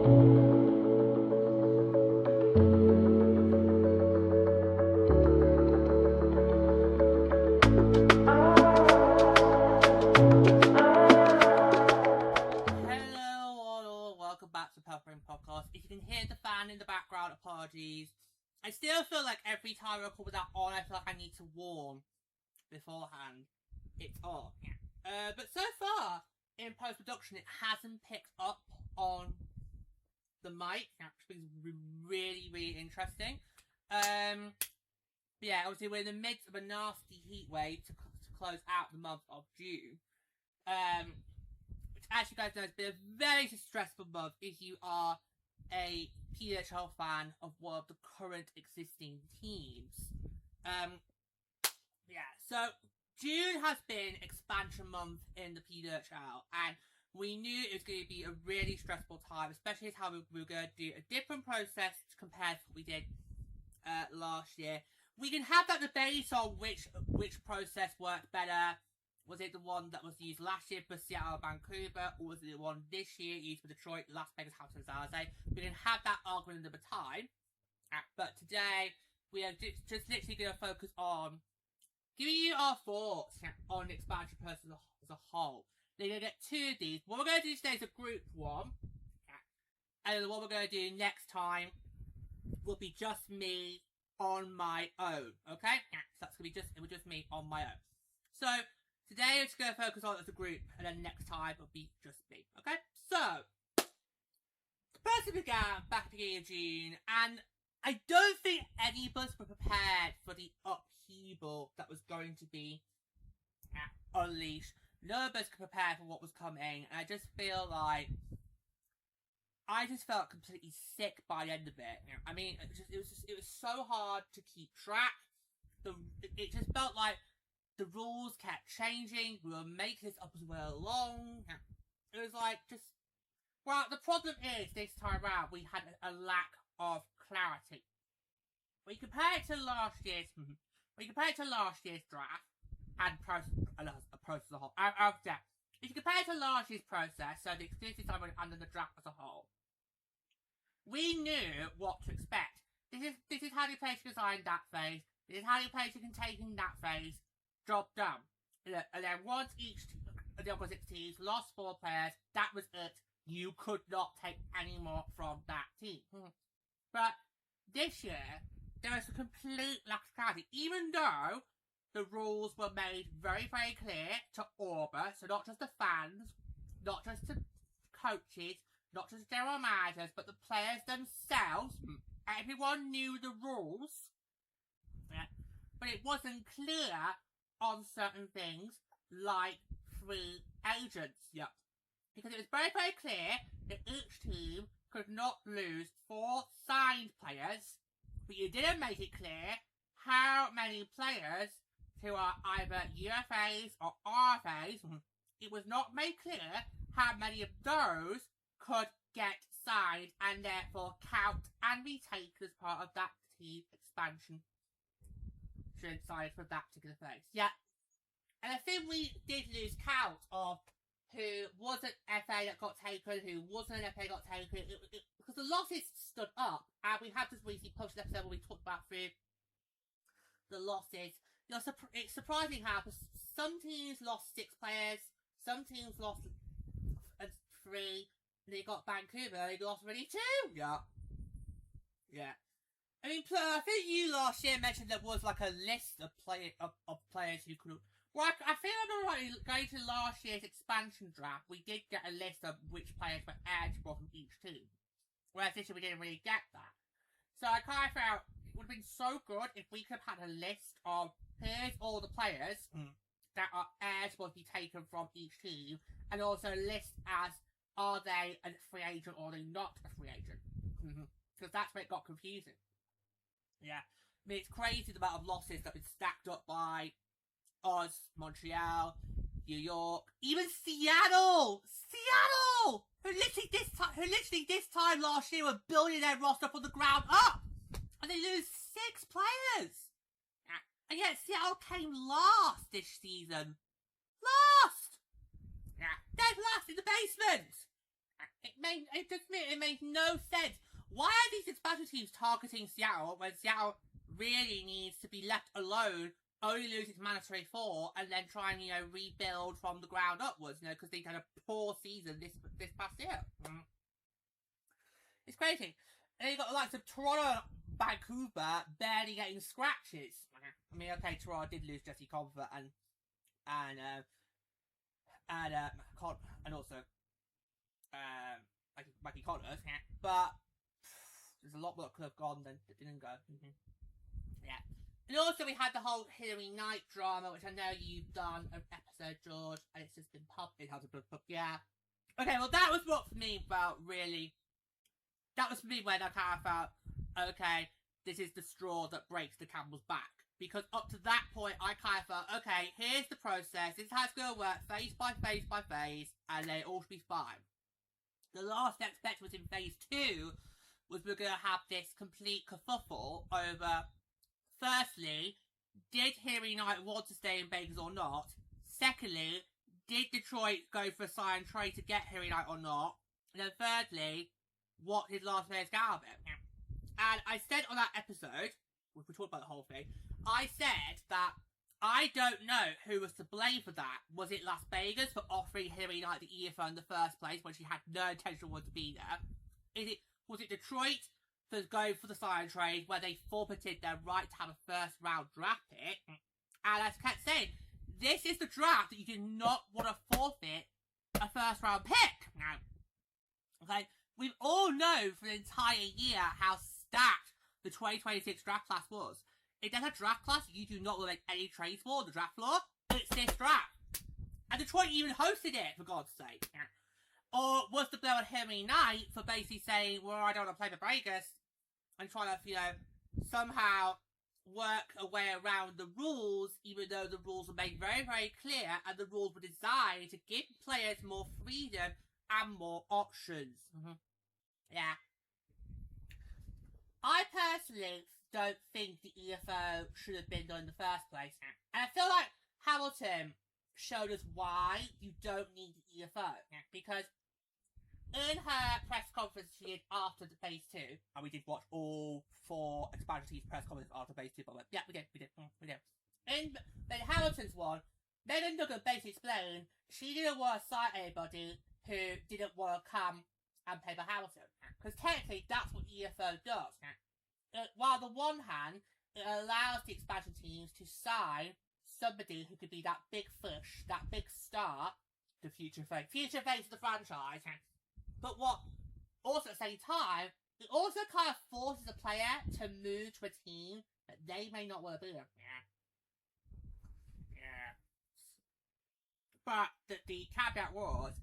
In the background, apologies. I still feel like every time I record with that on, I feel like I need to warn beforehand. It's on. But so far, in post-production, it hasn't picked up on the mic, which is really, really interesting. Yeah, obviously we're in the midst of a nasty heat wave to close out the month of June. Which, as you guys know, has been a very stressful month if you are a PWHL fan of one of the current existing teams. Yeah, so June has been expansion month in the PWHL, and we knew it was going to be a really stressful time, especially as how we were going to do a different process compared to what we did last year. We can have that debate on which process worked better. Was it the one that was used last year for Seattle and Vancouver, or was it the one this year used for Detroit, Las Vegas, Houston, and San Jose? We can have that argument another time. But today, we are just literally going to focus on giving you our thoughts on the expansion process as a whole. They're going to get two of these. What we're going to do today is a group one. And then what we're going to do next time will be just me on my own. Okay? So that's going to be just me on my own. So today, I'm just going to focus on it as a group, and then next time it'll be just me, okay? So, the process began back at the beginning of June, and I don't think any of us were prepared for the upheaval that was going to be unleashed. None of us could prepare for what was coming, and I just feel like I just felt completely sick by the end of it. I mean, it was so hard to keep track. It just felt like the rules kept changing. We were making this up as we went along. It was like well, the problem is this time around we had a lack of clarity. When you compare it to last year's draft and process as a whole. If you compare it to last year's process, so the exclusive time and the draft as a whole, we knew what to expect. This is how the players can design that phase. This is how the players can take in that phase. Job done. And then once each of the opposite teams lost 4 players, that was it. You could not take any more from that team. But this year, there was a complete lack of clarity. Even though the rules were made very, very clear to all of us, so not just the fans, not just the coaches, not just general managers, but the players themselves. Everyone knew the rules. Yeah. But it wasn't clear on certain things like free agents. Yep. Because it was very, very clear that each team could not lose 4 signed players, but you didn't make it clear how many players who are either UFAs or RFAs. It was not made clear how many of those could get signed and therefore count and be taken as part of that team expansion side for that particular phase. Yeah. And I think we did lose count of who was an FA that got taken, who wasn't an FA that got taken, because the losses stood up, and we had this recently posted episode where we talked about through the losses. You know, it's surprising how some teams lost 6 players, some teams lost 3, and they got Vancouver, they lost already 2! Yeah. Yeah. I mean, I think you last year mentioned there was like a list of players who could. Well, I think I remember going to last year's expansion draft. We did get a list of which players were eligible from each team, whereas this year we didn't really get that. So I kind of felt it would have been so good if we could have had a list of here's all the players that are eligible to be taken from each team, and also list as are they a free agent or are they not a free agent? Because that's where it got confusing. Yeah, I mean, it's crazy the amount of losses that have been stacked up by us, Montreal, New York, even Seattle, who literally this time last year were building their roster from the ground up, and they lose 6 players, and yet Seattle came last this season, dead last in the basement. It it made no sense. Why are these expansion teams targeting Seattle when Seattle really needs to be left alone, only lose its mandatory 4, and then try and, rebuild from the ground upwards, because they had a poor season this past year. It's crazy. And you got the likes of Toronto, Vancouver barely getting scratches. I mean, okay, Toronto did lose Jesse Confer and also Mikey Connors, but there's a lot more that could have gone than that didn't go. Yeah. And also we had the whole Hillary Knight drama, which I know you've done an episode, George, and it's just been published. Yeah. Okay, well that was what for me felt really. That was for me when I kind of felt, okay, this is the straw that breaks the camel's back. Because up to that point, I kind of felt, okay, here's the process. This is how it's going to work, phase by phase by phase, and then it all should be fine. The last expectation was in phase 2, was we're going to have this complete kerfuffle over, firstly, did Hillary Knight want to stay in Vegas or not? Secondly, did Detroit go for a sign trade to get Hillary Knight or not? And then thirdly, what did Las Vegas get out of it? And I said on that episode, we talked about the whole thing, I said that I don't know who was to blame for that. Was it Las Vegas for offering Hillary Knight the EFO in the first place when she had no intention to be there? Was it Detroit for going for the sign trade where they forfeited their right to have a first round draft pick? And as I kept saying, this is the draft that you do not want to forfeit a first round pick. Now, okay, we all know for the entire year how stacked the 2026 draft class was. If there's a draft class you do not want to make any trades for on the draft floor, it's this draft. And Detroit even hosted it, for God's sake. Or was the blow at Hillary Knight for basically saying, well, I don't want to play for Vegas, and trying to, somehow work a way around the rules, even though the rules were made very, very clear, and the rules were designed to give players more freedom and more options. Yeah. I personally don't think the EFO should have been done in the first place. And I feel like Hamilton showed us why you don't need the EFO. Because in her press conference she did after the phase 2, and we did watch all 4 expansion teams' press conferences after phase 2, but yeah, we did. In then Hamilton's one, Megan Duggan basically explained she didn't want to sign anybody who didn't want to come and play for Hamilton. Because technically, that's what EFO does. While on the one hand, it allows the expansion teams to sign somebody who could be that big fish, that big star, the future face of the franchise. But what, also at the same time, it also kind of forces a player to move to a team that they may not want to be in. Yeah. But the caveat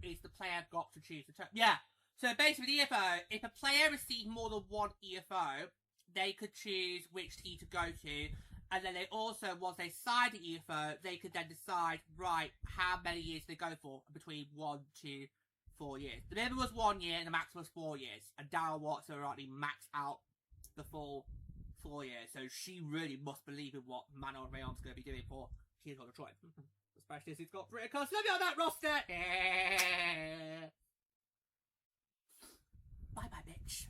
is the player got to choose the term. Yeah. So basically, the EFO, if a player received more than one EFO, they could choose which team to go to. And then they also, once they signed the EFO, they could then decide, right, how many years they go for, between 1 to 4 years. The minimum was 1 year and the maximum was 4 years. And Darryl Watson already maxed out the full 4 years. So she really must believe in what Manon Rayon's going to be doing for Team Detroit. Especially as he's got Britta Coslovi on that roster. Bye-bye, bitch.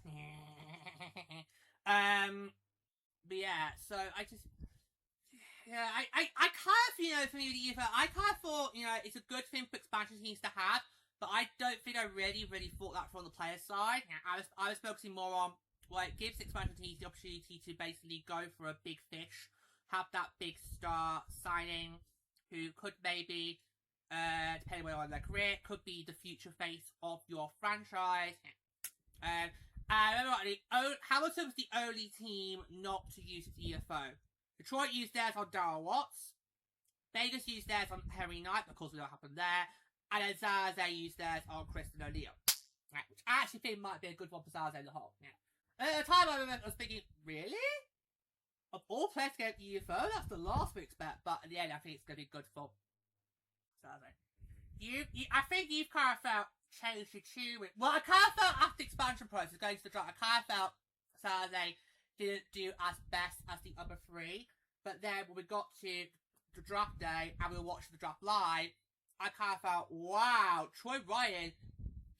But yeah, so I just... Yeah, I kind of, for me, the EFO, I kind of thought, it's a good thing for expansion teams to have, but I don't think I really thought that from the player side. I was focusing more on, well, it gives expansion teams the opportunity to basically go for a big fish, have that big star signing, who could maybe, depending on their career, could be the future face of your franchise. I remember, Hamilton was the only team not to use its EFO. Detroit used theirs on Darryl Watts. Vegas used theirs on Hillary Knight, of course we know what happened there. And then Zaze used theirs on Kristen O'Neill. Right, which I actually think might be a good one for Zaze as a whole. Yeah. At the time I was thinking, really? Of all players to get EFO, that's the last we expect. But in the end, I think it's going to be good for Zaze. I think you've kind of felt changed your tune. Well, I kind of felt after the expansion process going to the draft, I kind of felt Zaze didn't do as best as the other 3. But then when we got to the draft day and we were watching the draft live, I kind of felt, wow, Troy Ryan,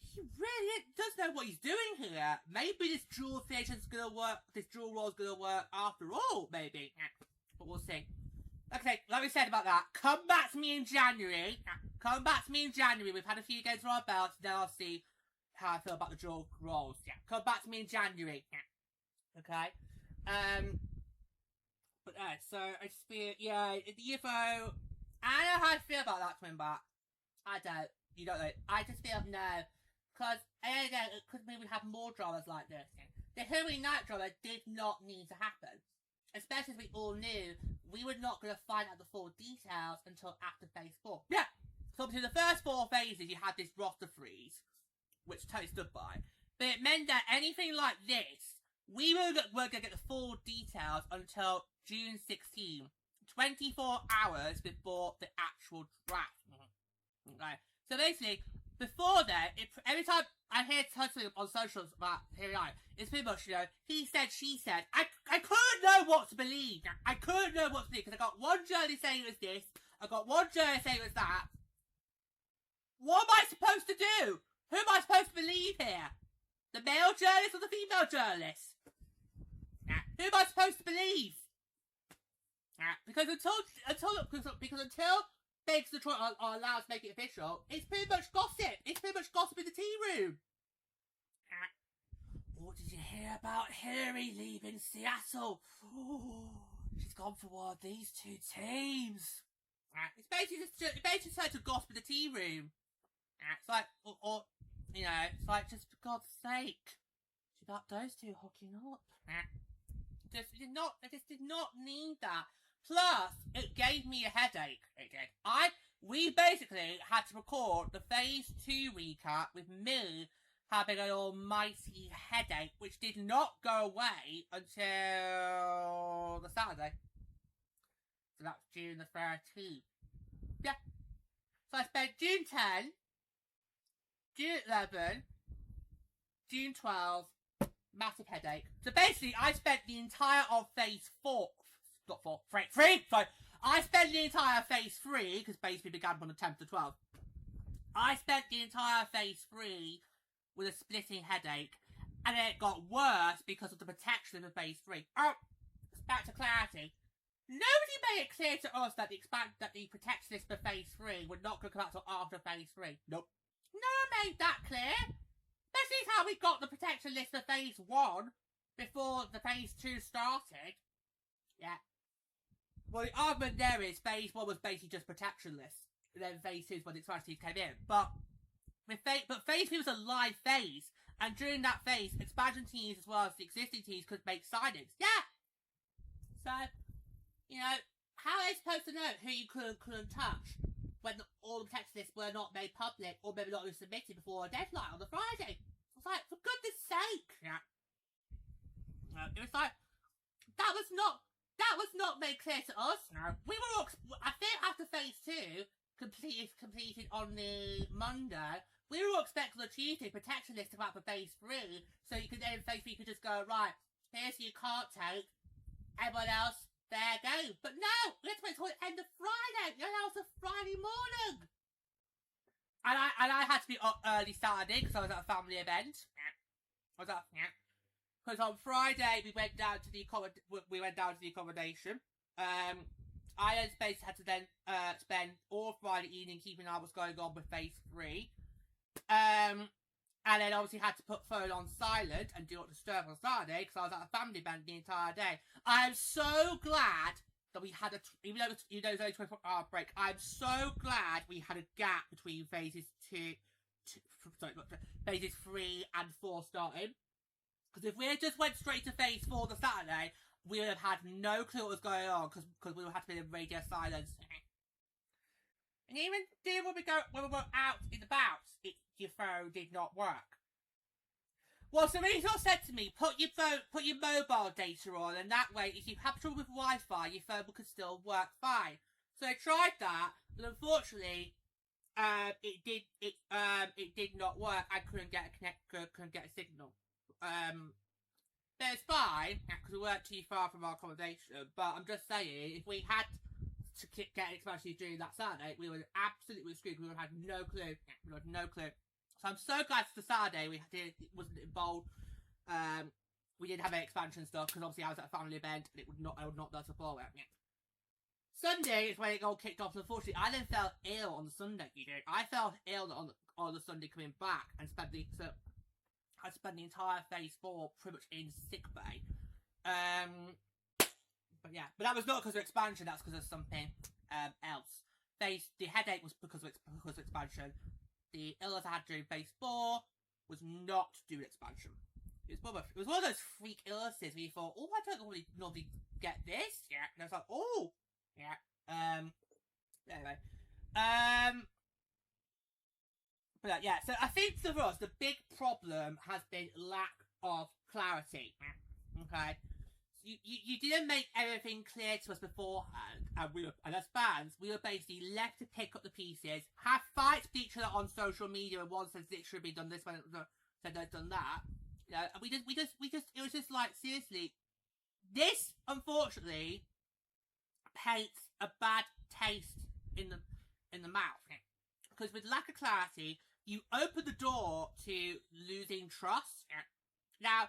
he really does know what he's doing here. Maybe this dual theater's gonna work, this dual role's gonna work after all, maybe. But we'll see. Okay, like we said about that, come back to me in January. Come back to me in January. We've had a few games for our belts, then I'll see how I feel about the dual roles. Yeah, come back to me in January. Okay? But so I just feel, yeah, the UFO, I don't know how I feel about that coming back. I don't. You don't know. I just feel no. Because, again, it could mean we have more dramas like this. The Hillary Night drama did not need to happen. Especially as we all knew we were not going to find out the full details until after phase 4. Yeah! So obviously the first 4 phases you had this roster freeze, which totally stood by. But it meant that anything like this, we were going to get the full details until June 16, 24 hours before the actual draft. Okay. So basically, before that, every time I hear something on socials about Hillary, it's pretty much, you know, he said, she said. I couldn't know what to believe. I couldn't know what to believe because I got one journalist saying it was this, I got one journalist saying it was that. What am I supposed to do? Who am I supposed to believe here? The male journalist or the female journalist? Who am I supposed to believe? Because until Bakes Detroit are allowed to make it official, it's pretty much gossip. It's pretty much gossip in the tea room. What did you hear about Hillary leaving Seattle? Ooh, she's gone for one of these 2 teams. It's basically just to gossip in the tea room. It's like, or you know, it's like, just for God's sake, she got those 2 hooking up. I just did not need that. Plus, it gave me a headache. It did. We basically had to record the phase 2 recap with me having an almighty headache, which did not go away until the Saturday. So that's June the 13th. Yeah. So I spent June 10, June 11, June 12, massive headache. So basically, I spent the entire of phase 4. Not 4, 3. Sorry. I spent the entire phase 3, because phase 3 began on the 10th to 12th. I spent the entire phase 3 with a splitting headache, and then it got worse because of the protection of phase 3. Back to clarity. Nobody made it clear to us that the protection list for phase 3 would not come out until after phase 3. Nope. No one made that clear. This is how we got the protection list for phase 1 before the phase 2 started. Yeah. Well, the argument there is phase 1 was basically just protection lists. And then phase 2 is when the expansion teams came in. But phase 3 was a live phase. And during that phase, expansion teams as well as the existing teams could make signings. Yeah! So, you know, how are they supposed to know who you couldn't touch when all the protection lists were not made public or maybe not submitted before a deadline on the Friday? It's like, for goodness sake! Yeah. It was like, that was not made clear to us. No. We were all, I think after phase 2 completed on the Monday, we were all expecting the Tuesday protection list to come out for phase 3, so you could then phase 3 could just go, right, here's who you can't take, everyone else, there go. But no, we had to wait until the end of Friday. You know, that was a Friday morning. And I had to be up early Saturday because I was at a family event. Because on Friday we went down to the accommodation. I then basically had to then spend all Friday evening keeping an eye on what's going on with phase 3. And then obviously had to put phone on silent and do not disturb on Saturday because I was at a family event the entire day. I am so glad that we had even though it was only 24-hour break, I'm so glad we had a gap between phases 3 and 4 starting. Because if we had just went straight to phase 4 the Saturday, we would have had no clue what was going on because we would have to be in radio silence. And even then when we were out in the bouts, your phone did not work. Well, so he sort of said to me, put your mobile data on, and that way, if you have trouble with Wi-Fi, your phone could still work fine. So I tried that, but unfortunately, it did not work. I couldn't get a signal. But it's fine because we weren't too far from our accommodation. But I'm just saying, if we had to get an expansion during that Saturday, we would absolutely screwed. We would have had no clue. We would have no clue. So I'm so glad the Saturday it wasn't involved. We didn't have any expansion stuff because obviously I was at a family event and I would not be able to follow it. Yeah. Sunday is when it all kicked off. And unfortunately, I then fell ill on the Sunday. I fell ill on the Sunday coming back and I spent the entire phase 4 pretty much in sick bay. But that was not because of expansion. That's because of something else. The headache was because of expansion. The illness I had during phase 4 was not due to expansion. It was one of those freak illnesses where you thought, oh, I don't normally get this. Yeah. And I was like, oh. Yeah. Anyway. But yeah, so I think for us, the big problem has been lack of clarity. Okay? You didn't make everything clear to us beforehand, and as fans, we were basically left to pick up the pieces, have fights with each other on social media, and one says it should be done this way, said they've done that. You know, and we just, it was just like, seriously, this, unfortunately, paints a bad taste in the mouth. Because with lack of clarity, you open the door to losing trust. Now,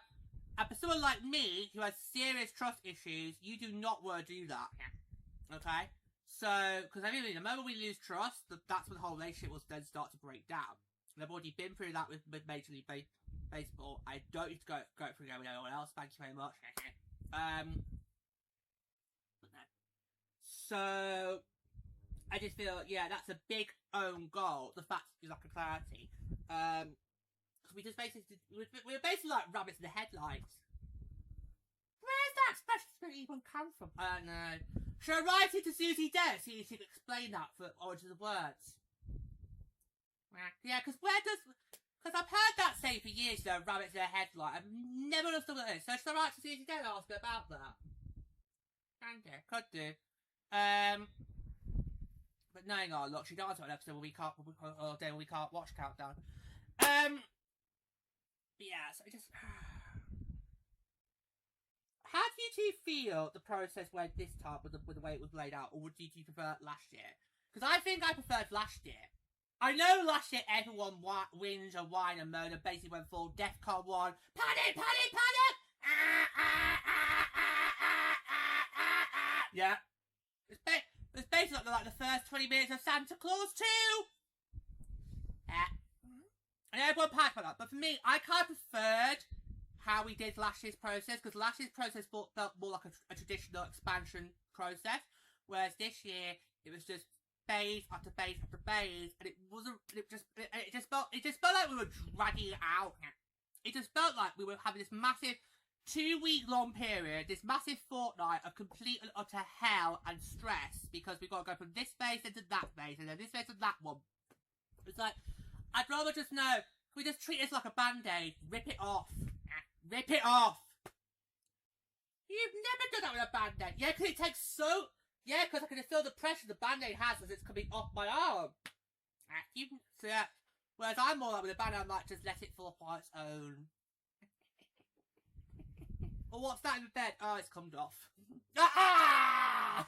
for someone like me, who has serious trust issues, you do not want to do that. Okay? So, because I mean, the moment we lose trust, that's when the whole relationship will then start to break down. And I've already been through that with Major League Baseball. I don't need to go through that with anyone else. Thank you very much. So, I just feel, yeah, that's a big own goal. The fact is lack of clarity. We were basically like rabbits in the headlights. Where's that special spirit even come from? I don't know. Should I write it to Susie Dare so you can explain that for Origins of Words? Yeah, because I've heard that say for years, though, rabbits in a headlight. I've never understood what it is. So should I write to Susie Dare and ask her about that? Thank you. Could do. But no, hang on, look, she does an episode where we can't watch Countdown. Yeah, so just... How do you two feel the process went this time with the way it was laid out, or would you prefer last year? Because I think I preferred last year. I know last year everyone whinge and whine and moan and basically went full DEFCON 1. Panic! Yeah. It's basically like the first 20 minutes of Santa Claus 2. And everyone panicked about that. But for me, I kind of preferred how we did last year's process, because last year's process felt more like a traditional expansion process, whereas this year it was just phase after phase after phase, and it just felt like we were dragging it out. It just felt like we were having this massive 2-week-long period, this massive fortnight of complete and utter hell and stress, because we've got to go from this phase into that phase, and then this phase to that one. It's like, I'd rather just know, we just treat this like a band-aid, rip it off. Rip it off! You've never done that with a band-aid. Yeah, because it takes so... Yeah, because I can feel the pressure the band-aid has as it's coming off my arm. So yeah. Whereas I'm more like with a band-aid, I'm like, just let it fall on its own. Or what's that in the bed? Oh, it's come off. Ah!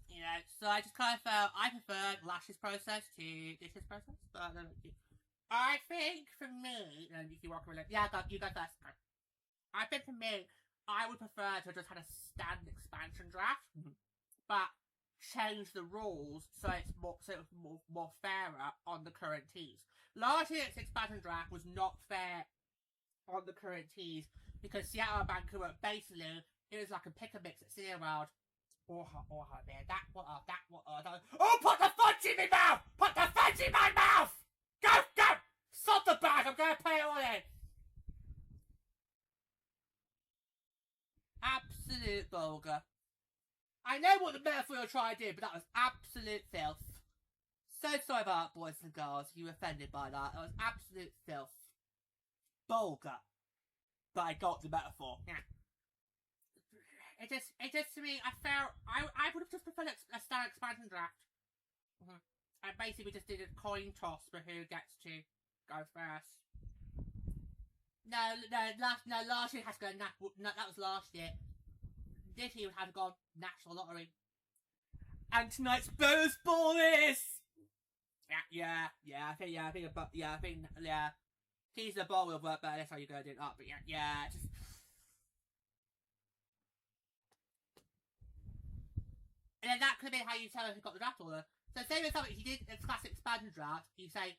You know, so I just kind of felt I preferred last year's process to this year's process. But I don't know. I think for me, and if you walk around, yeah, you go first. I think for me, I would prefer to just have a standard expansion draft, but change the rules so it's more fairer on the current teas. Last year's expansion draft was not fair on the current teas because Seattle and Vancouver basically it was like a pick a mix at Cineworld. Oh, there, that one, oh, put the fudge in my mouth! Put the fudge in my mouth! Go! Sod the bag, I'm gonna put it all in! Absolute vulgar. I know what the metaphor you're trying to do, but that was absolute filth. So sorry about that, boys and girls, if you were offended by that. That was absolute filth. Vulgar. But I got the metaphor. Yeah. It just to me, I would have just preferred a standard expansion draft. And basically we just did a coin toss for who gets to go first. Last year it has to go, that was last year. This year it has gone National Lottery. And tonight's bonus ball is. Yeah. I think. Teasing the ball will work better. That's how you're gonna do it up. But yeah. Just. And then that could be how you tell who got the draft order. So say for example, if you did a classic expansion draft, you say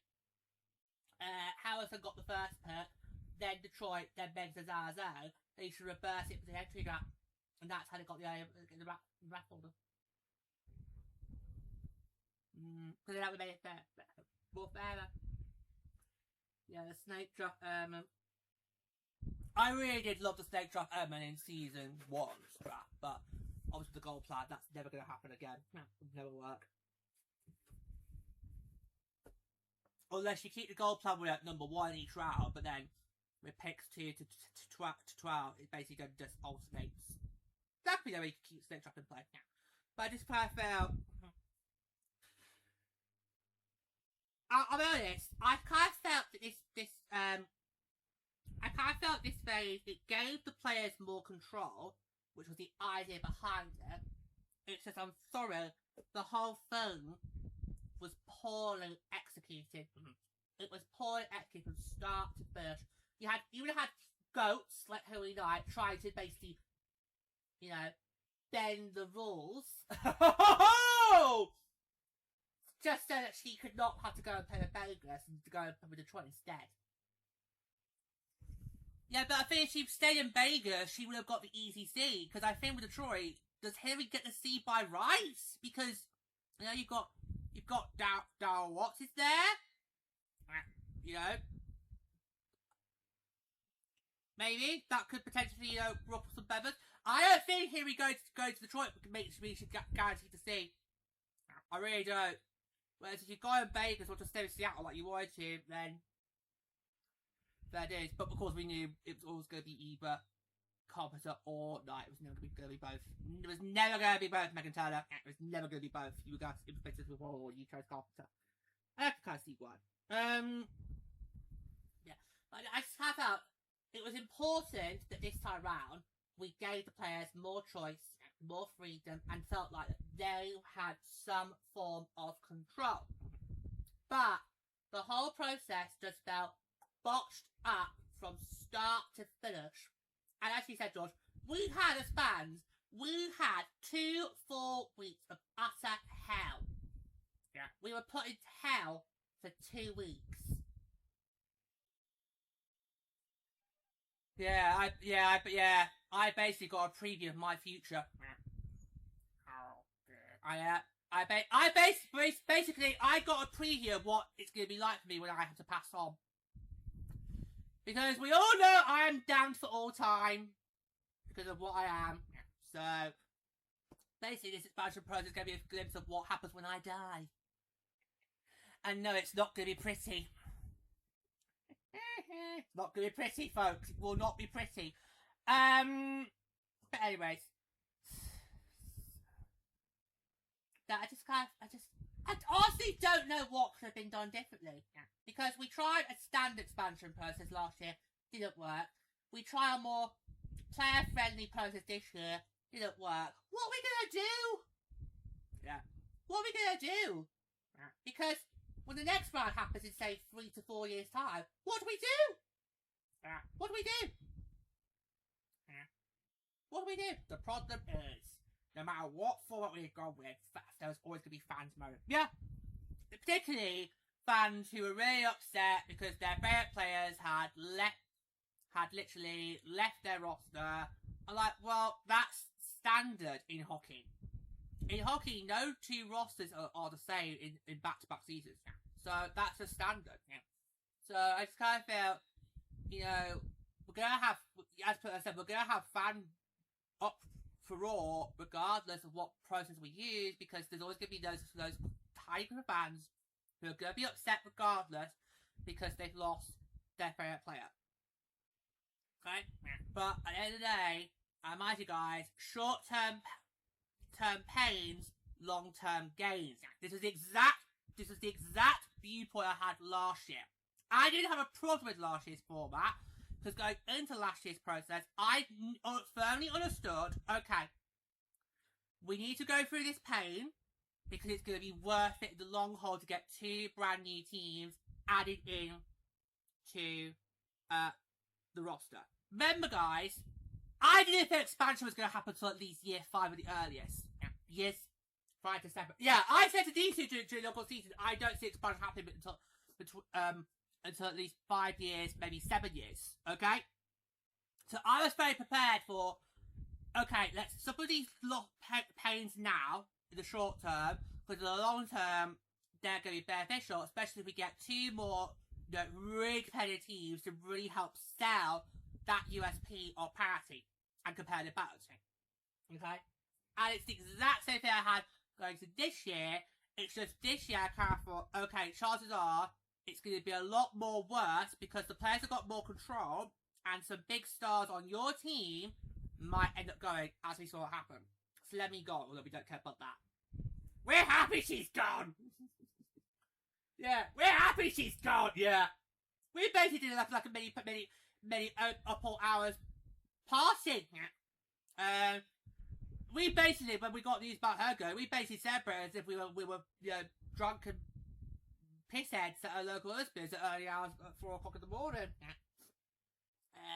Harrison got the first pick, then Detroit, then Ben Zazazo, then you should reverse it for the entry draft. And that's how they got the draft order. Because that would make it fair. More fairer. Yeah, the snake draft I really did love the snake draft in season 1's draft, but obviously the gold plan, that's never going to happen again. It would never work. Unless you keep the gold plan with number 1 in each round, but then with picks 2 to 12, it basically just alternates. That could be the way you keep snake draft in play. Yeah. But I just kind of felt. I'll be honest, I kind of felt that this phase, it gave the players more control, which was the idea behind it. It's just, I'm sorry, the whole thing was poorly executed. It was poorly executed from start to finish. You would have had goats like Holy Knight trying to basically, bend the rules. Just so that she could not have to go and play with Vegas and to go and play with Detroit instead. Yeah, but I think if she stayed in Vegas, she would have got the easy C. Because I think with Detroit, does Harry get the C by rights? Because you've got Darryl Watts is there. Maybe that could potentially ruffle some feathers. I don't think Harry go to Detroit makes me should guarantee the C. I really don't. Whereas if you go in Vegas or just stay in Seattle like you wanted to, then that is. But of course we knew it was always going to be either Carpenter or Knight. It was never going to be both. It was never going to be both, Megan Turner. It was never going to be both. You were going to infect us with one or you chose Carpenter. I can kind of see why. Yeah. But I just kind of felt it was important that this time round we gave the players more choice, more freedom, and felt like they had some form of control. But the whole process just felt botched up from start to finish. And as you said, George, we had as fans, we had 2 full weeks of utter hell. Yeah. We were put into hell for 2 weeks. I basically got a preview of my future. Basically I got a preview of what it's going to be like for me when I have to pass on. Because we all know I am damned for all time because of what I am. So basically this expansion process is going to be a glimpse of what happens when I die. And no, it's not going to be pretty. It's not going to be pretty, folks. It will not be pretty. But anyways, I honestly don't know what could have been done differently. Because we tried a standard expansion process last year, didn't work. We tried a more player-friendly process this year, didn't work. What are we gonna do? Yeah. What are we gonna do? Because when the next round happens in, say, 3 to 4 years' time, what do we do? What do we do? What do we do? The problem is, no matter what format we go with, there's always going to be fans mode. Yeah. Particularly fans who were really upset because their favourite players had literally left their roster. I'm like, well, that's standard in hockey. In hockey, no 2 rosters are the same in back-to-back seasons. So that's a standard. So I just kind of felt, we're going to have, as I said, we're going to have fan up for Raw regardless of what process we use, because there's always going to be those type of fans who are going to be upset regardless because they've lost their favourite player. Okay? But at the end of the day, I remind you guys, short-term pains, long-term gains. This is the exact viewpoint I had last year. I didn't have a problem with last year's format, because going into last year's process, I firmly understood, okay, we need to go through this pain, because it's going to be worth it in the long haul to get 2 brand new teams added in to the roster. Remember, guys, I didn't think expansion was going to happen until at least year 5 at the earliest. Yes, 5 to 7. Yeah, I said to these two during the local season, I don't see expansion happening until at least 5 years, maybe 7 years. Okay, so I was very prepared for. Okay, let's suffer these pains now in the short term, because in the long term they're going to be beneficial, especially if we get 2 more, really competitive teams to really help sell that USP or parity and competitive balancing. Okay? And it's the exact same thing I had going to this year. It's just this year I kind of thought, okay, chances are it's going to be a lot more worse because the players have got more control and some big stars on your team might end up going as we saw it happen. So let me go, although we don't care about that. We're happy she's gone! Yeah, we're happy she's gone! Yeah. We basically did like a many upper hours passing. We basically, when we got news about her going, we basically celebrated as if we were drunken pissheads at our local husbands at early hours at 4 o'clock in the morning.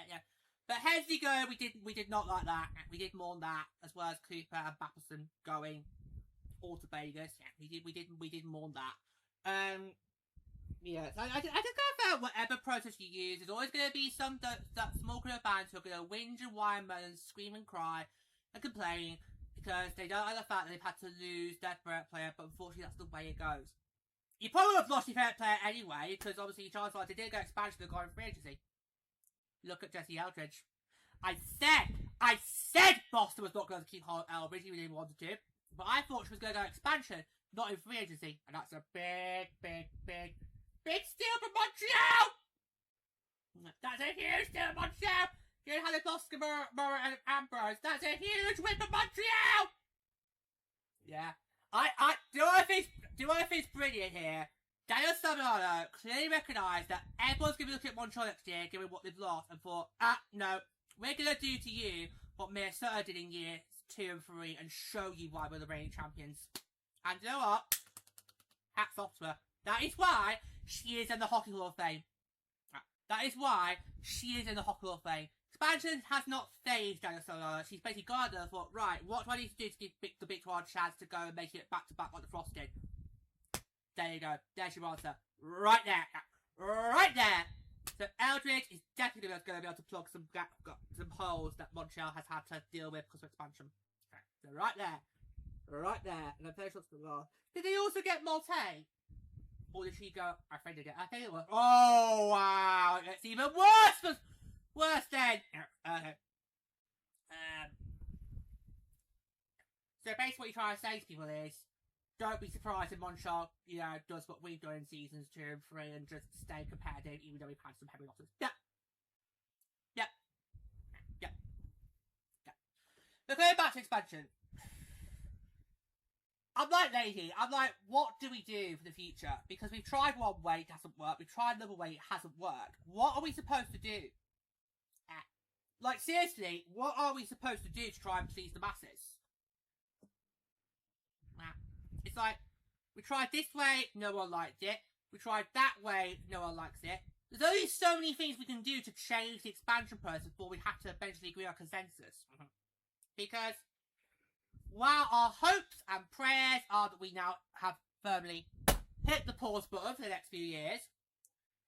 Yeah. But Hensley going, we did not like that. We did mourn that, as well as Cooper and Bapperson going all to Vegas. Yeah, we did mourn that. Yeah, so I just kind of felt whatever process you use, there's always going to be some that small group of bands who are going to whinge and whine and scream and cry and complain because they don't like the fact that they've had to lose their favourite player, but unfortunately that's the way it goes. You probably would have lost your favourite player anyway, because obviously chances are they did get expansion to go in free agency. Look at Jesse Eldridge. I said Boston was not going to keep Eldridge, even if they wanted to, but I thought she was going to go expansion, not in free agency, and that's a big steal from Montreal! That's a huge steal from Montreal! You had a Oscar Murray and Ambrose. That's a huge win for Montreal! Yeah. Do I think brilliant here? Daniel Saviano clearly recognised that everyone's going to be looking at Montreal next year, given what they've lost, and thought, no, we're going to do to you what Minnesota did in years 2 and 3 and show you why we're the reigning champions. And you know what? Hats off to her. That is why she is in the Hockey Hall of Fame. That is why she is in the Hockey Hall of Fame. Expansion has not phased Daniel Saviano. She's basically gone there and thought, right, what do I need to do to give the Big 12 a chance to go and make it back-to-back like the Frost did? There you go. There's your answer. Right there. Right there. So Eldridge is definitely going to be able to plug some holes that Montreal has had to deal with because of expansion. Okay. So right there. Right there. And I'm very sure it's the last. Did they also get Malte? Or did she go, I think they get, I think it was. Oh, wow. It's even worse. Worse then. Okay. So basically what you're trying to say to people is, don't be surprised if Montreal, does what we've done in seasons 2 and 3 and just stay competitive even though we've had some heavy losses. Yeah. But going back to expansion. I'm like lazy. I'm like, what do we do for the future? Because we've tried one way, it hasn't worked. We've tried another way, it hasn't worked. What are we supposed to do? Like, seriously, what are we supposed to do to try and please the masses? It's like, we tried this way, no one liked it. We tried that way, no one likes it. There's only so many things we can do to change the expansion process before we have to eventually agree on consensus. Because while our hopes and prayers are that we now have firmly hit the pause button for the next few years,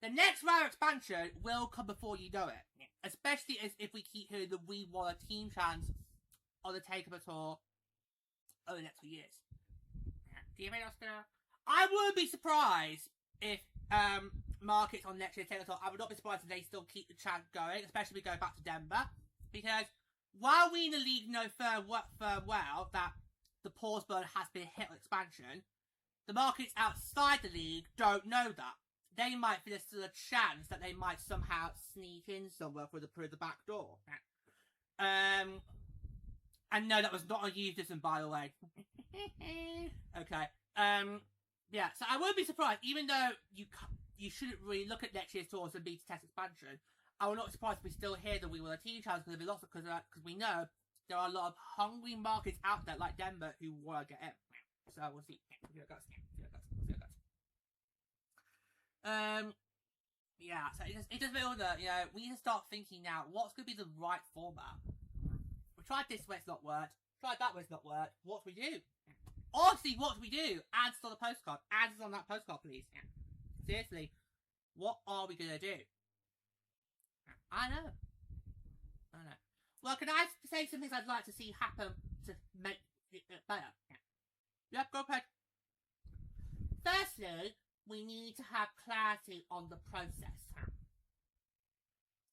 the next round of expansion will come before you know it. Especially as if we keep hearing the We Want a Team chants on the Takeover Tour over the next few years. Do you think that's gonna... I would be surprised if markets on next year's Takeover Tour, I would not be surprised if they still keep the chant going, especially if we go back to Denver. Because while we in the league know firm well that the pause button has been hit on expansion, the markets outside the league don't know that. They might feel there's still a chance that they might somehow sneak in somewhere through the back door. And no, that was not a euphemism, by the way. Okay. Yeah, so I won't be surprised, even though you shouldn't really look at next year's tours and be to test expansion. I will not be surprised if we still hear that we will a team challenge because we lost because we know there are a lot of hungry markets out there like Denver who want to get in. So we'll see. We'll see how it goes. We'll see how it goes. Yeah, so it just feel that, you know, we need to start thinking now, what's going to be the right format? We tried this way, it's not worked. Tried that way, it's not worked. What do we do? Honestly, what do we do? Add us on the postcard. Add us on that postcard, please. Seriously, what are we going to do? I know. Well, can I say some things I'd like to see happen to make it better? Yep, go ahead. Firstly, we need to have clarity on the process.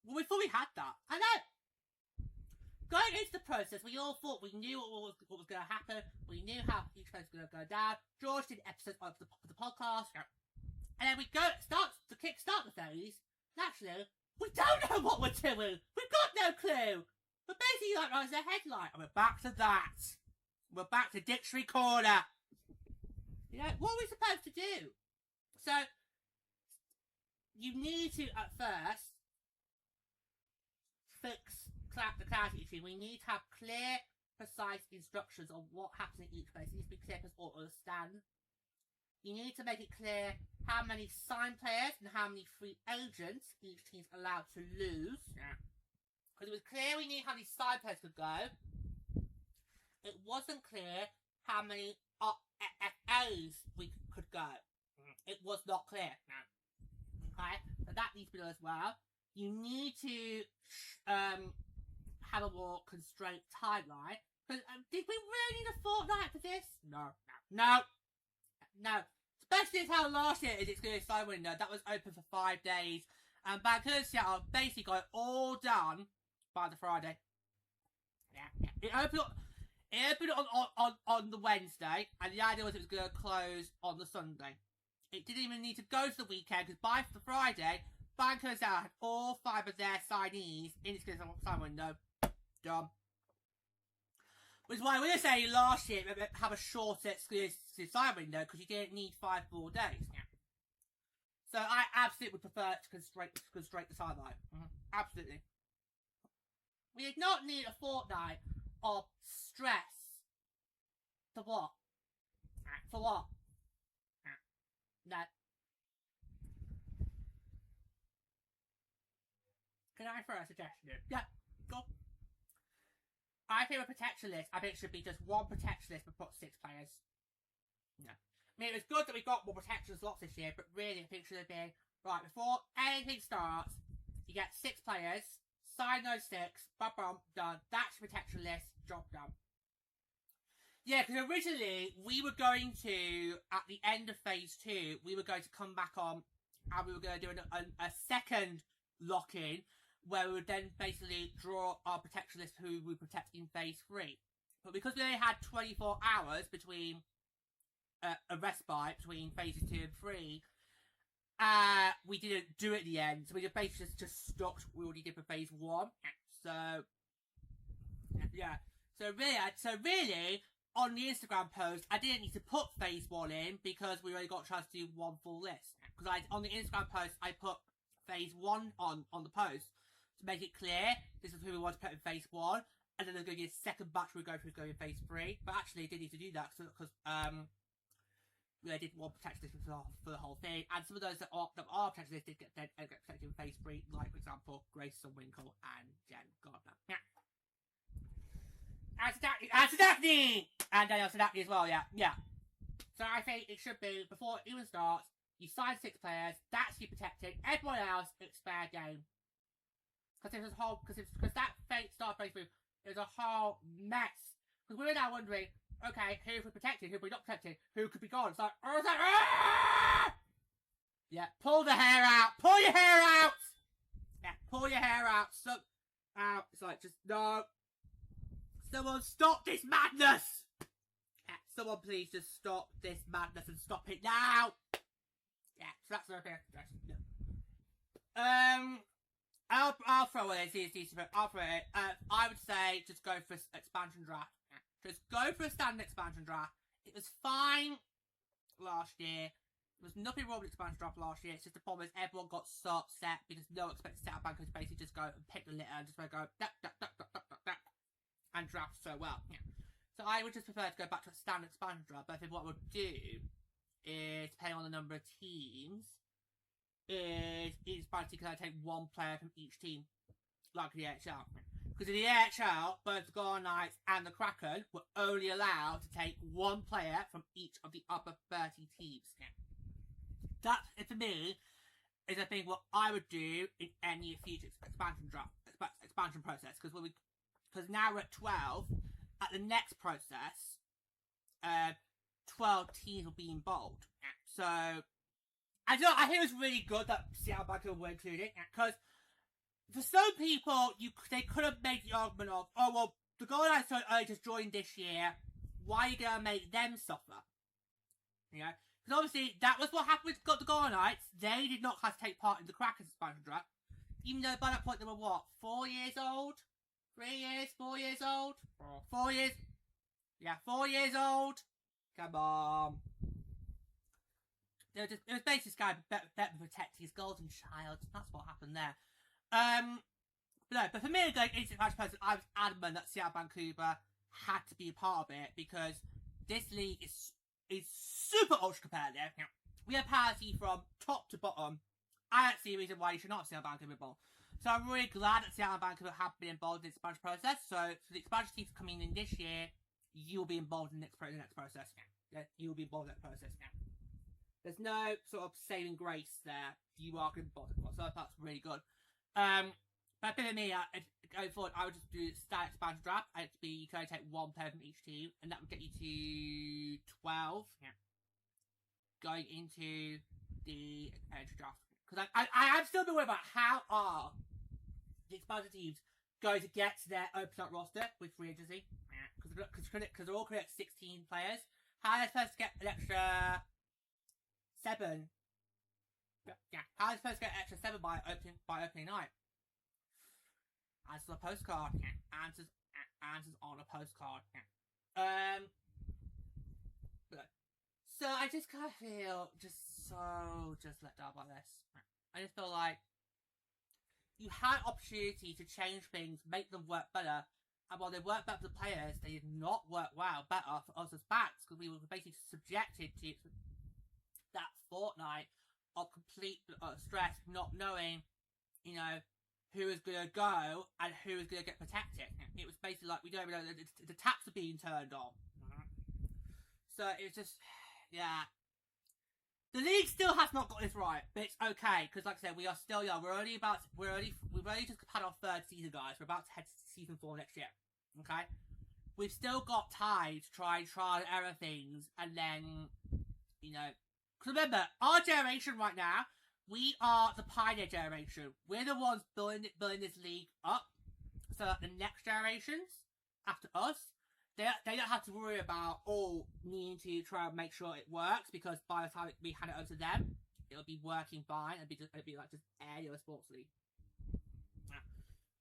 Well, we thought we had that. I know. Going into the process, we all thought we knew what was going to happen. We knew how each place was going to go down. George did episodes of the podcast. And then we start the phase. Naturally, we don't know what we're doing. We've got no clue. We're basically like as a headline. And we're back to that. We're back to Dictionary Corner. You know, what are we supposed to do? So, you need to, at first, fix the clarity issue. We need to have clear, precise instructions on what happens in each place. It needs to be clear for us all to understand. You need to make it clear how many signed players and how many free agents each team's allowed to lose. Because it was clear we knew how many signed players could go. It wasn't clear how many FAs we could go. It was not clear. Okay, so that needs to be done as well. You need to have a more constrained timeline. Because did we really need a fortnight for this? No. Especially as how last year is its good sign window. That was open for 5 days. And Vancouver Seattle basically got it all done by the Friday. Yeah. It opened on the Wednesday, and the idea was it was going to close on the Sunday. It didn't even need to go to the weekend, because by the Friday, Vancouver Seattle had all 5 of their signees in its sign window. Done. Which is why we were saying last year have a shorter exclusive sign window, because you didn't need 5 full days. Yeah. So I absolutely would prefer to constrain the timeline. Absolutely. We did not need a fortnight of stress. For what? For what? No. Can I throw a suggestion in? Yeah, go. I think a protection list, I think it should be just one protection list but put 6 players. No. I mean, it was good that we got more protection slots this year, but really I think it should have been, right, before anything starts, you get 6 players, sign those 6, bum, done. That's your protection list, job done. Yeah, because originally we were going to, at the end of phase 2, we were going to come back on and we were going to do a second lock-in where we would then basically draw our protection list who we protect in phase 3. But because we only had 24 hours between a respite between phases 2 and 3, we didn't do it at the end. So we just basically just stopped what we already did for phase 1. So, yeah. So really, on the Instagram post, I didn't need to put phase 1 in because we only got a chance to do 1 full list. Because on the Instagram post, I put phase 1 on the post to make it clear this is who we want to put in phase 1, and then there's going to be a second batch we go through going in phase 3. But actually, I didn't need to do that because we did 1 protection list for the whole thing, and some of those that are protection lists did get protected in phase 3, like for example, Grace Sunwinkle and Jen Gardner. Yeah. And Daphne! And Danielle Daphne as well, yeah. So I think it should be, before it even starts, you sign 6 players, that's you protected, everyone else, it's fair game. Because that start phase 3, it was a whole mess. Because we were now wondering, okay, who we protected, who we not protected, who could be gone. It's like, yeah, pull the hair out, pull your hair out! Yeah, pull your hair out, out. It's like, just, no. Someone stop this madness! Yeah, someone please just stop this madness and stop it now! Yeah, so that's okay. I'll throw it. I'll throw it. I would say just go for expansion draft. Just go for a standard expansion draft. It was fine last year. There was nothing wrong with expansion draft last year. It's just the problem is everyone got so upset because no one expected to set up bank to basically just go and pick the litter and just go and draft so well. Yeah. So I would just prefer to go back to a standard expansion draft, but I think what we'll do is, depending on the number of teams, is each expansion team can take one player from each team, like the AHL. Because in the AHL, both the Golden Knights and the Kraken were only allowed to take one player from each of the upper 30 teams. That, for me, is I think what I would do in any future expansion process. Because now we're at 12. At the next process, 12 teams will be involved. So, I think it was really good that Seattle Vancouver were included, because for some people, they could have made the argument of, oh, well, the Golden Knights just joined this year, why are you going to make them suffer? You know? Because obviously, that was what happened with the Golden Knights. They did not have to take part in the Kraken's expansion draft, even though by that point they were, what, 4 years old? 3 years? 4 years old? 4 years? Yeah, 4 years old. Come on. It was basically this guy better protecting his golden child. That's what happened there. But for me, going into the person, I was adamant that Seattle Vancouver had to be a part of it, because this league is super ultra competitive. We have parity from top to bottom. I don't see a reason why you should not have Seattle Vancouver involved. So I'm really glad that Seattle Vancouver have been involved in the expansion process. So the expansion teams coming in this year, you'll be involved in the next process. Yeah, you'll be involved in that process now. There's no sort of saving grace there. You are going to be involved. So that's really good. But for me, going forward, I would just do standard expansion draft. You can only take one player from each team, and that would get you to 12. Yeah. Going into the expansion draft. Because I'm still worried about how are the expansion teams going to get to their open up roster with free agency. Because they're all correct 16 players. How are they supposed to get an extra 7? Yeah. How are they supposed to get an extra 7 by opening night? Answers on a postcard. Yeah. Answers on a postcard. Yeah. So I just kind of feel just let down by this. I just feel like you had opportunity to change things, make them work better, and while they work better for the players, they did not work better for us as backs, because we were basically subjected to that fortnight of complete stress, not knowing, you know, who is going to go and who is going to get protected. It was basically like, we don't even know, the taps are being turned on. So it was just, yeah. The league still has not got this right, but it's okay, because like I said, we are still young. We've only just had our 3rd season, guys. We're about to head to season 4 next year. Okay? We've still got time to try and error things, and then, you know, because remember, our generation right now, we are the pioneer generation. We're the ones building this league up, so that the next generations after us, they don't have to worry about needing to try and make sure it works, because by the time we hand it over to them, it'll be working fine, and it'll be like just air sports league.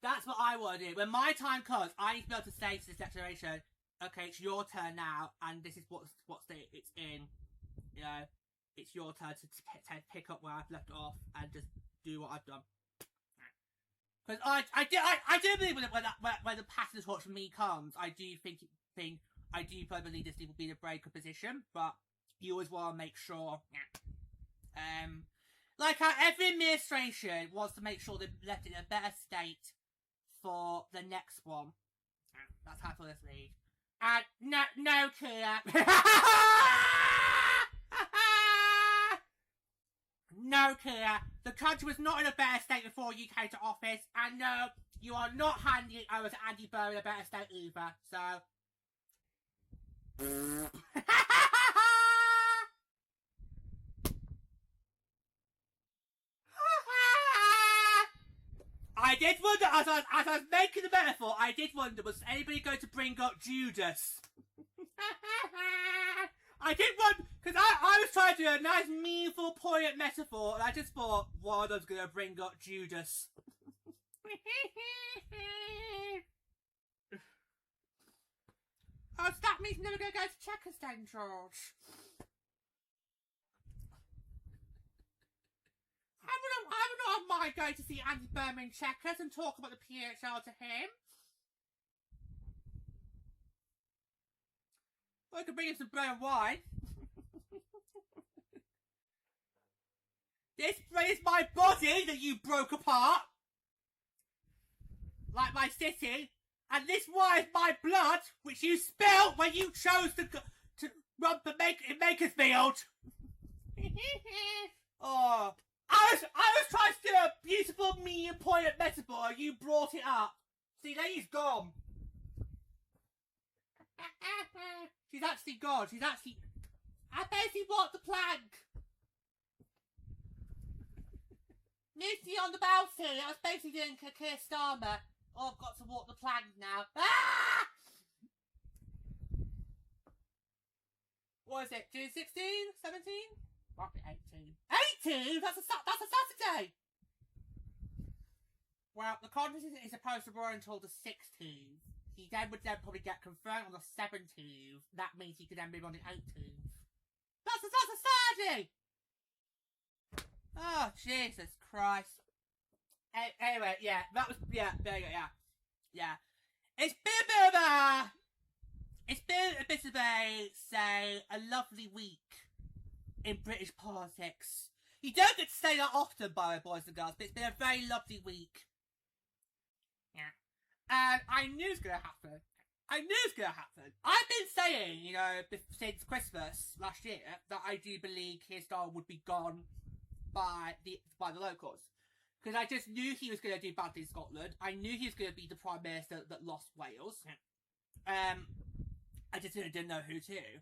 That's what I want to do. When my time comes, I need to be able to say to this next generation, okay, it's your turn now, and this is what state it's in. You know, it's your turn to pick up where I've left off and just do what I've done. Because I do believe when the passing torch from me comes, I do probably believe this league will be in a very good position, but you always want to make sure. Like how every administration wants to make sure they've left it in a better state for the next one. That's how I feel this league. And no clear. No, Kia, the country was not in a better state before you came to office, and no, you are not handing it over to Andy Burr in a better state either, so... I did wonder, as I was making the metaphor, I did wonder, was anybody going to bring up Judas? I did one, because I was trying to do a nice, meaningful, poignant metaphor, and I just thought, one of them's going to bring up Judas. Oh, so that means never going to go to Checkers then, George. I would not mind going to see Andy Berman Checkers and talk about the PWHL to him. I could bring him some bread and wine. This is my body that you broke apart. Like my city. And this wine is my blood, which you spilled when you chose to run the Makersfield. Oh. I was trying to do a beautiful medium poignant metaphor. You brought it up. See, now he's gone. She's actually gone. I basically walked the plank. Lucy on the balcony. I was basically doing Keir Starmer. Oh, I've got to walk the plank now. Ah! What is it? June 16? 17? Might be 18. 18? That's a Saturday. Well, the conference is supposed to run until the 16th. He then would probably get confirmed on the 17th. That means he could then move on the 18th. That's a Saturday! Oh, Jesus Christ. Anyway, yeah, that was, yeah, there you go, yeah. It's been a bit of a lovely week in British politics. You don't get to say that often, by the way, boys and girls, but it's been a very lovely week. Yeah. And I knew it was going to happen. I've been saying, you know, since Christmas last year, that I do believe Keir Starmer would be gone by the locals. Because I just knew he was going to do badly in Scotland. I knew he was going to be the Prime Minister that lost Wales. I just didn't know who to.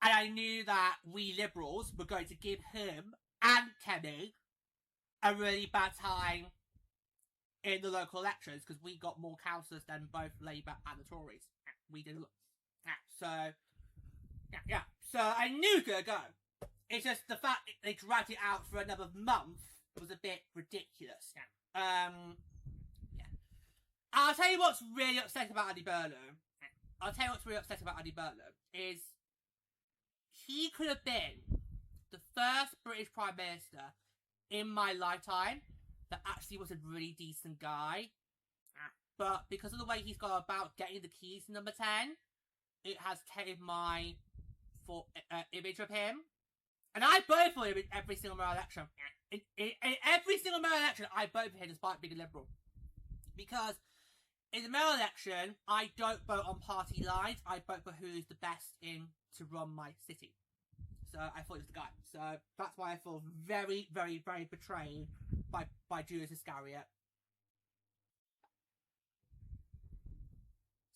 And I knew that we Liberals were going to give him and Kenny a really bad time in the local elections because we got more councillors than both Labour and the Tories. We did. So I knew it was going to go. It's just the fact that they dragged it out for another month was a bit ridiculous. I'll tell you what's really upsetting about Andy Burnham. Is he could have been the first British Prime Minister in my lifetime that actually was a really decent guy. But because of the way he's gone about getting the keys to number 10, it has tainted my image of him. And I voted for him in every single mayoral election. In every single mayoral election, I voted for him despite being a Liberal. Because in the mayoral election, I don't vote on party lines. I vote for who's the best in to run my city. So I thought he was the guy. So that's why I feel very, very, very betrayed by Judas Iscariot.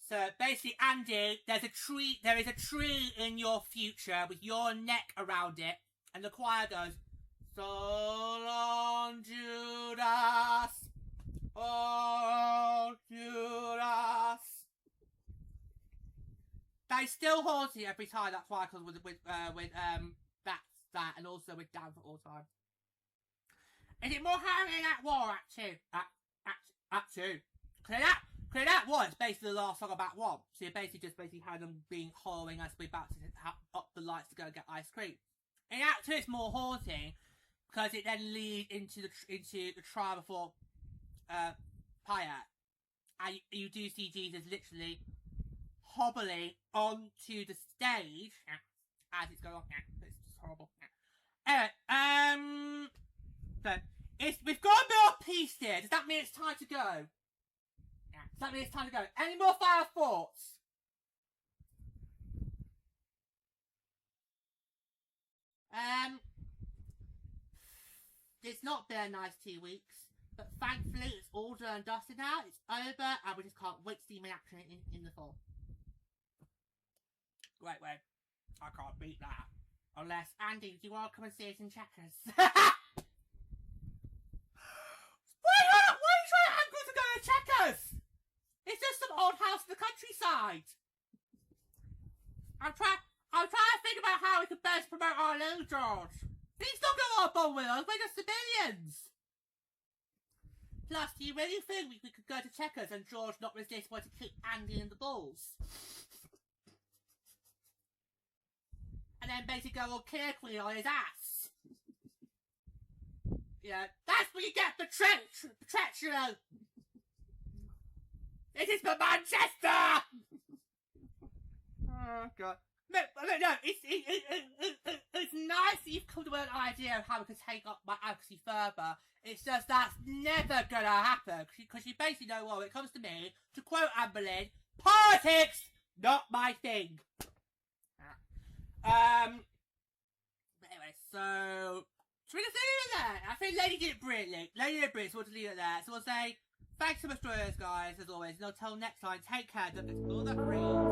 So basically, Andy, there is a tree in your future with your neck around it, and the choir goes, "So long, Judas, oh Judas." They still haunt you every time. That's why I call with that, and also with Down for All Time. Is it more harrowing at War? Act 2. Act 2. Clear that one. It's basically the last song about one. So you basically had them being harrowing as we're about to up the lights to go get ice cream. In Act 2, it's more haunting because it then leads into the trial before Pilate, and you do see Jesus literally hobbling onto the stage as it's going on. It's just horrible. Anyway, so we've got a bit of peace here. Does that mean it's time to go? Does that mean it's time to go? Any more final thoughts? It's not been a nice 2 weeks, but thankfully it's all done and dusted now. It's over, and we just can't wait to see me action in the fall. Great way. I can't beat that. Unless, Andy, do you want to come and see us in Checkers? Why are you trying to angle to go to Checkers? It's just some old house in the countryside. I'm trying to think about how we could best promote our little George. He's not going to want to bond with us. We're just civilians. Plus, do you really think we could go to Checkers and George not resist wanting to kick Andy in the balls? And then basically go all carefully on his ass. Yeah, that's what you get for treachery. It is for Manchester! Oh, God. no, it's nice that you've come to an idea of how we could take up my advocacy further. It's just that's never gonna happen because you basically know what, when it comes to me, to quote Anne Boleyn, politics not my thing. But anyway, so should we just leave it there? I think Lady did it brilliantly. So we'll just leave it there. So we'll say thanks so much for joining us, guys, as always. And until next time, take care. Don't forget to all the free.